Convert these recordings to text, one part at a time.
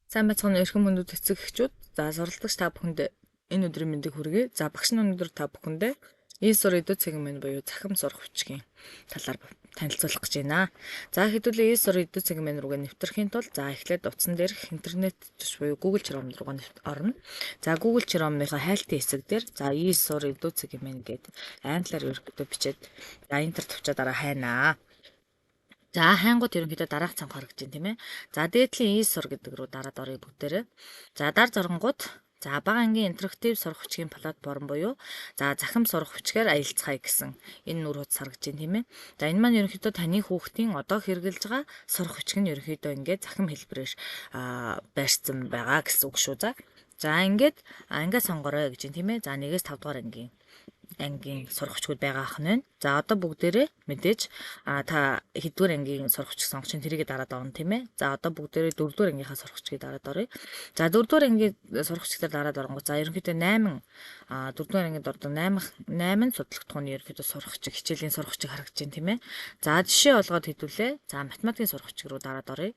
Сайн байцгаана уу эрхэм хүндэт эцэг эхчүүд. За суралцагч та бүхэнд энэ өдрийн мэндийг хүргэе. За багш нь өнөөдөр та бүхэндээ ESOR эдийн засгийн мань буюу захим сурах бичгийн талаар танилцуулах гэж байна. За хэдүүлээ ESOR эдийн засгийн мань руугаа нэвтрэхийн тулд за эхлээд утсан дээрх интернет төш буюу Google Chrome руугаа орно. За Google Chrome-ийнхаа хайлтын хэсэг дээр за ESOR эдийн засгийн мань гэдэг англиар ерөөдөө бичээд за энтер тавьчаа дараа хайнаа. За хайнгууд ерөнхийдөө дараах цанх харагдаж байна тийм ээ. За дээдлийн ESOR гэдэг рүү дараад орё бүгдээрээ. За дар зоргонгууд за бага ангийн интерактив сурах хүчгийн платформ буюу за захим сурах хүчгээр аялцгаая гэсэн энэ нүр хуудас харагдаж байна тийм ээ. За энэ маань ерөнхийдөө таны хүүхдийн одоо хэрэгжилж байгаа сурах хүчиг нь ерөнхийдөө ингээд захим хэлбэрээр байршсан байгаа гэсэн үг шүү. За ингээд ангиа сонгорой гэж байна тийм ээ. За 1-ээс 5 дугаар ангийн сурах хүчгүүд байгаа ах нь байна. За одоо бүгдээрээ мэдээж та хэдвэр ангийн сурах хүчиг сонгож чинь тэрийг дараад орно тийм ээ. За одоо бүгдээрээ 4-р ангийнхаа сурах хүчгийг дараад оръё. За 4-р ангийн сурах хүчгээр дараад оронгоо за ерөнхийдөө 8 4-р ангид ордог 8 судлагдах нь ерөнхийдөө сурах хүчиг хичээлийн сурах хүчиг харагдаж байна тийм ээ. За жишээ олгоод хэдүүлээ. За математикийн сурах хүчиг рүү дараад оръё.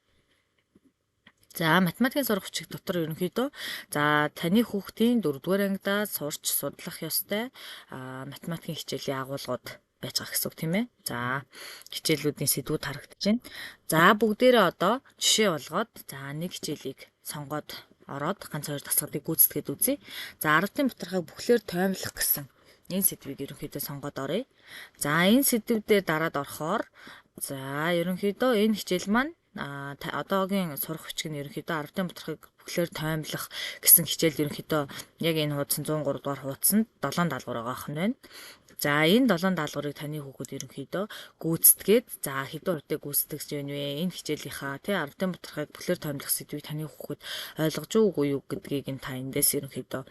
За математикийн сурах хүчиг дотор ерөнхийдөө за таны хүүхдийн 4-р ангидаа сурч судлах ёстой математикийн хичээлийн агуулгууд байж байгаа гэсэн үг тийм ээ. За хичээлүүдийн сэдвүүд харагдаж байна. За бүгдээрээ одоо жишээ болгоод за нэг хичээлийг сонгоод ороод ганц хоёр дасгалыг гүйцэтгээд үзье. За 10-ын батархааг бүхлээр тоймлох гэсэн энэ сэдвийг ерөнхийдөө сонгоод оръё. За энэ сэдвүүдээр дараад орохоор за ерөнхийдөө энэ хичээл маань одоогийн сурах хүчиг нь ерөнхийдөө 10-ын батархыг бүхлээр тоймлох гэсэн хичээл ерөнхийдөө яг энэ хуудсан 103 дугаар хуудсанд 7 даалгавар байгаа хэн байна. За энэ 7 даалгаврыг таны хүүхэд ерөнхийдөө гүйцэтгээд за хэдэн хувьтай гүйцэтгэж байна вэ? Энэ хичээлийнхаа 10-ын батархыг бүхлээр тоймлох сэдвийг таны хүүхэд ойлгож үгүй юу гэдгийг нь та эндээс ерөнхийдөө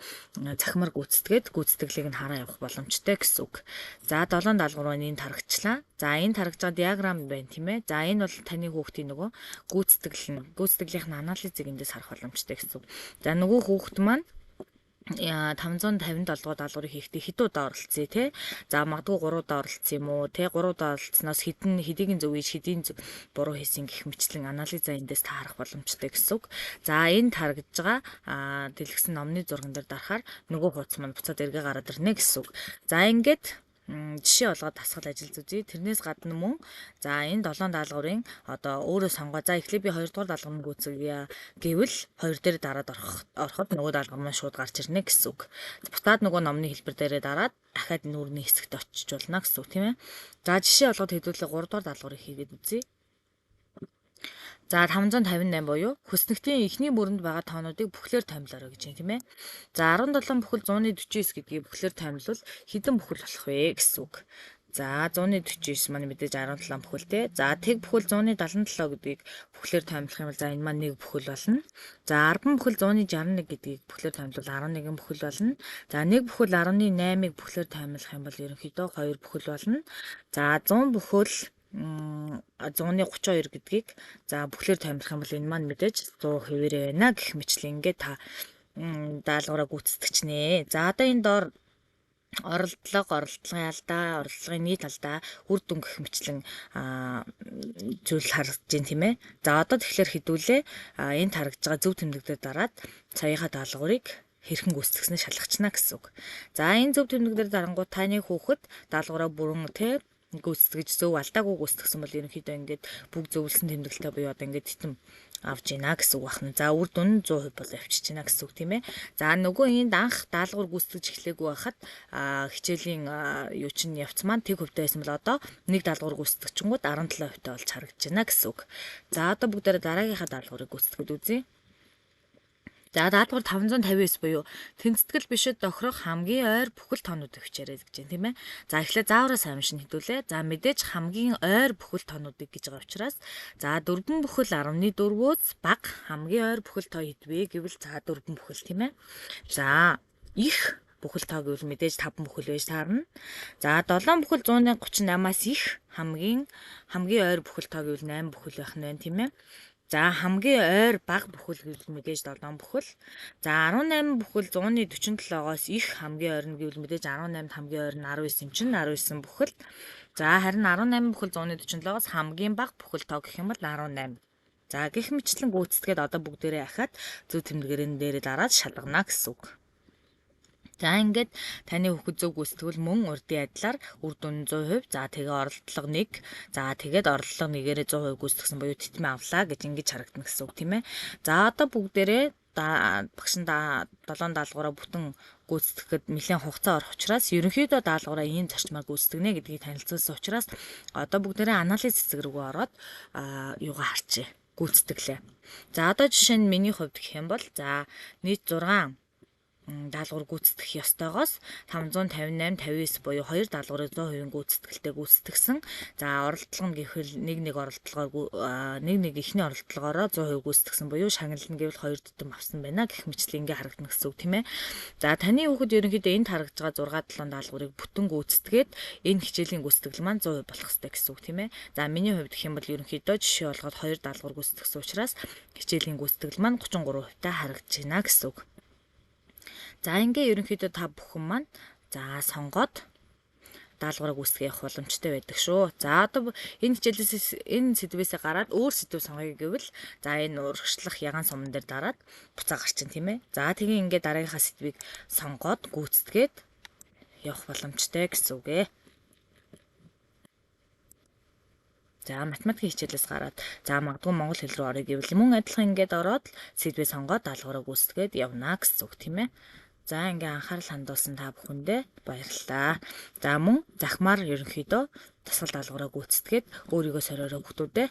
захимаар гүйцэтгэлийг нь хараа явах боломжтой гэсэн үг. За 7 даалгаврын энд харагчлаа. За энэ тарагж байгаа диаграм байна тийм ээ. За энэ бол таны хүүхдийн нөгөө гүйцэтгэлийнх нь анализыг эндээс харах боломжтой гэсэн. За нөгөө хүүхд маань 557 дугаар даалгаврыг хийхдээ хэд удаа оролцъё те. За магадгүй 3 удаа оролцсон юм уу те. 3 удаа оролцсноос хэдийн зөв хийж хэдийн буруу хийсэн гэх мэтлэн анализа эндээс та харах боломжтой гэсэн үг. За энэ тарагдж байгаа дэлгэсэн номны зурган дээр дарахаар нөгөө хуудас маань буцаад эргээ гараад ирнэ гэсэн үг. За ингээд жишээ олгоод дасгал ажил зүзье. Тэрнээс гадна мөн за энэ 7 даалгаврын одоо өөрөө сонгоо. За эхлээд би 2 дугаар даалгаврыг гүйцэтгэе гэвэл 2 дээр дараад ороход нөгөө даалгавар маань шууд гарч ирнэ гэсэн үг. Бутаад нөгөө номны хэлбэр дээрээ дараад дахиад нүүрний хэсэгт очиж болно гэсэн үг тийм ээ. За жишээ олгоод хэдүүлээ 3 дугаар даалгаврыг хийгээд үзье. За 558 буюу хөснөгтийн эхний мөрөнд байгаа тоонуудыг бүхлээр томилоорой гэж байна тийм ээ. За 17 бүхэл 149 гэдгийг бүхлээр томилвол хэдэн бүхэл болох вэ гэсэн үг. За 149 маань мэдээж 17 бүхэл те. За тэг бүхэл 177 гэдгийг бүхлээр томилох юм бол за энэ маань 1 бүхэл болно. За 10 бүхэл 161 гэдгийг бүхлээр томилвол 11 бүхэл болно. За 1 бүхэл 18-ыг бүхлээр томилох юм бол ерөнхийдөө 2 бүхэл болно. За 100 бүхэл 132 гэдгийг за бүхлээр томилох юм бол энэ маань мэдээж 100 хэвээр байна гэх мэтлэн ингээд та даалгавраа гүйцэтгэжнэ. За одоо энэ доор оролдлогын алдаа, оролдлогын нийт алдаа, үр дүн гэх мэтлэн зүйл харагдаж байна тийм ээ. За одоо тэгэхээр хэдүүлээ энд харагдж байгаа зөв тэмдэгтээр дараад саяхаа даалгаврыг хэрхэн гүйцэтгснээ шалгачна гэсэн үг. За энэ зөв тэмдэгтээр дарангууд таны хүүхэд даалгавраа бүрэн тэ гүйцэтгэж зөв алдаагүй гүйцэтгсэн бол ерөнхийдөө ингээд бүгд зөвлөсөн тэмдэглэлтэй буюу одоо ингээд титэм авч ийна гэсэн үг байна. За үр дүн 100% бол авчиж ийна гэсэн үг тийм ээ. За нөгөө энд анх даалгавар гүйцэтгэж эхлэегүй байхад хичээлийн юу чинь явц маань тэг хувьтай байсан бол одоо нэг даалгавар гүйцэтгэжчингүүд 17% таа болж харагдаж байна гэсэн үг. За одоо бүгдээрээ дараагийнхаа даалгаврыг гүйцэтгэж үзье. За даалгавар 559 буюу тэнцэтгэл бишэд тохирох хамгийн ойр бүхэл тоонуудыг хичээрэй гэж байна тийм ээ. За эхлээд заавраа сайн уншин хэдүүлээ. За мэдээж хамгийн ойр бүхэл тоонуудыг гэж байгаа учраас за 4 бүхэл 14-өөс бага хамгийн ойр бүхэл тоо хэдвэ гэвэл за 4 бүхэл тийм ээ. За их бүхэл тоо гэвэл мэдээж 5 бүхэл байж таарна. За 7 бүхэл 138-аас их хамгийн ойр бүхэл тоо гэвэл 8 бүхэл байх нь байна тийм ээ. За хамгийн ойр бага бүхэл гэвэл мэдээж 7 бүхэл. За 18 бүхэл 147-оос их хамгийн ойр нь гэвэл мэдээж 18-д хамгийн ойр нь 19 юм чинь 19 бүхэл. За харин 18 бүхэл 147-оос хамгийн бага бүхэл тоо гэх юм бол 18. За гэх мэтлэн гүйцэтгээд одоо бүгдээрээ ахаад зөв тэмдгэрэн дээрээ дараад шалгана гэсэн үг. За ингээд таны хүүхэд зөв гүйцэтгвэл мөн урдын адилаар үр дүн 100%. За тэгээ оролдлого 1. За тэгээд орлого 1-ээрээ 100% гүйцэтгсэн буюу тэтмээ авлаа гэж ингэж харагдана гэсэн үг тийм ээ. За одоо бүгдээрээ багш нь 7 даалгавраа бүтэн гүйцэтгэхэд нэлээд хугацаа орох учраас ерөнхийдөө даалгавраа ийм зарчмаар гүйцэтгэнэ гэдгийг танилцуулсан учраас одоо бүгдээрээ анализ хэсэг рүү ороод юугаа харчээ. Гүйцэтгэлээ. За одоо жишээ нь миний хувьд гэх юм бол за нийт 6 даалгавар гүйцэтгэх ёстойгоос 558 59 буюу 2 даалгаврыг 100% гүйцэтгэлтэй гүйцэтгсэн. За оролдлого нь гэвэл нэг ихний оролдлогоороо 100% гүйцэтгсэн буюу шагнална гэвэл 2 дүтэм авсан байна гэх мэтлэн ингээ харагдана гэсэн үг тийм ээ. За таны хүүхэд ерөнхийдөө энд харагдж байгаа 6 7 даалгаврыг бүтэн гүйцэтгээд энэ хичээлийн гүйцэтгэл маань 100% болох хэрэгтэй гэсэн үг тийм ээ. За миний хувьд гэх юм бол ерөнхийдөө жишээ олгоод 2 даалгавар гүйцэтгсэн учраас хичээлийн гүйцэтгэл маань 33% та харагдаж байна гэсэн үг. За ингээ ерөнхийдөө та бүхэн маань за сонгоод даалгавраа гүйцэтгэх явах боломжтой байдаг шүү. За одоо энэ хичээлээс энэ сэдвээсээ гараад өөр сэдв сонгоё гэвэл за энэ урагшлах ягаан суман дээр дараад буцаа гарчин тийм ээ. За тэгээ ингээ дараагийнхаа сэдвийг сонгоод гүйцэтгээд явах боломжтой гэсэн үг ээ. За математикийн хичээлээс гараад за магадгүй монгол хэл рүү орё гэвэл мөн адилхан ингээд ороод сэдвээ сонгоод даалгавраа гүйцэтгээд явна гэсэн үг тийм ээ. За ингээ анхаарал хандуулсан та бүхэндээ баярлалаа. За мөн захмаар ерөнхийдөө тасгал даалгавраа гүйцэтгээд өөрийгөө сориороо хүүхдүүдээ